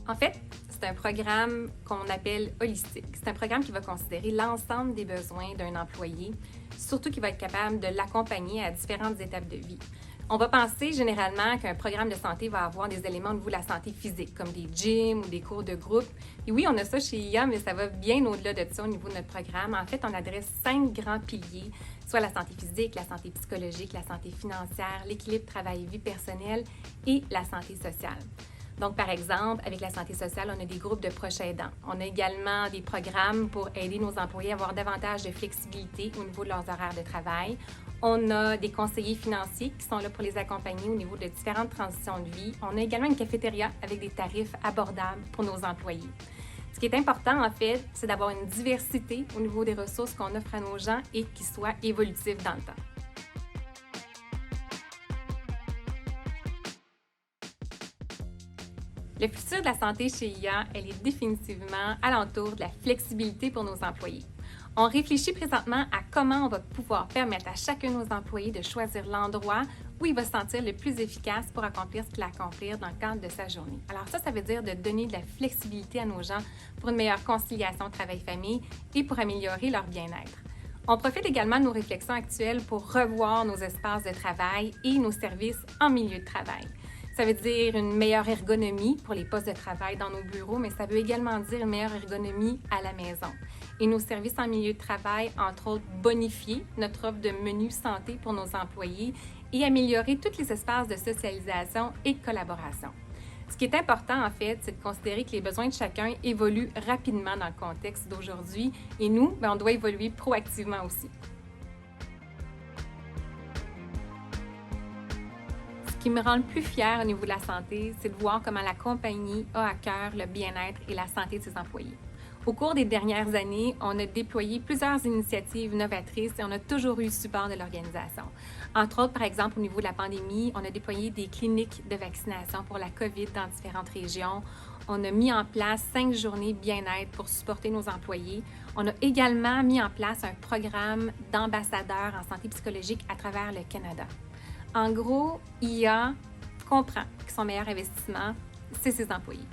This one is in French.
En fait, c'est un programme qu'on appelle holistique. C'est un programme qui va considérer l'ensemble des besoins d'un employé, surtout qui va être capable de l'accompagner à différentes étapes de vie. On va penser généralement qu'un programme de santé va avoir des éléments au niveau de la santé physique, comme des gyms ou des cours de groupe. Et oui, on a ça chez IA, mais ça va bien au-delà de ça au niveau de notre programme. En fait, on adresse 5 grands piliers, soit la santé physique, la santé psychologique, la santé financière, l'équilibre travail-vie personnelle et la santé sociale. Donc, par exemple, avec la santé sociale, on a des groupes de proches aidants. On a également des programmes pour aider nos employés à avoir davantage de flexibilité au niveau de leurs horaires de travail. On a des conseillers financiers qui sont là pour les accompagner au niveau de différentes transitions de vie. On a également une cafétéria avec des tarifs abordables pour nos employés. Ce qui est important, en fait, c'est d'avoir une diversité au niveau des ressources qu'on offre à nos gens et qui soient évolutives dans le temps. Le futur de la santé chez IA, elle est définitivement alentour de la flexibilité pour nos employés. On réfléchit présentement à comment on va pouvoir permettre à chacun de nos employés de choisir l'endroit où il va se sentir le plus efficace pour accomplir ce qu'il a à accomplir dans le cadre de sa journée. Alors ça veut dire de donner de la flexibilité à nos gens pour une meilleure conciliation travail-famille et pour améliorer leur bien-être. On profite également de nos réflexions actuelles pour revoir nos espaces de travail et nos services en milieu de travail. Ça veut dire une meilleure ergonomie pour les postes de travail dans nos bureaux, mais ça veut également dire une meilleure ergonomie à la maison. Et nos services en milieu de travail, entre autres, bonifier notre offre de menu santé pour nos employés et améliorer tous les espaces de socialisation et de collaboration. Ce qui est important, en fait, c'est de considérer que les besoins de chacun évoluent rapidement dans le contexte d'aujourd'hui et nous, on doit évoluer proactivement aussi. Ce qui me rend le plus fière au niveau de la santé, c'est de voir comment la compagnie a à cœur le bien-être et la santé de ses employés. Au cours des dernières années, on a déployé plusieurs initiatives novatrices et on a toujours eu le support de l'organisation. Entre autres, par exemple, au niveau de la pandémie, on a déployé des cliniques de vaccination pour la COVID dans différentes régions. On a mis en place 5 journées bien-être pour supporter nos employés. On a également mis en place un programme d'ambassadeurs en santé psychologique à travers le Canada. En gros, IA comprend que son meilleur investissement, c'est ses employés.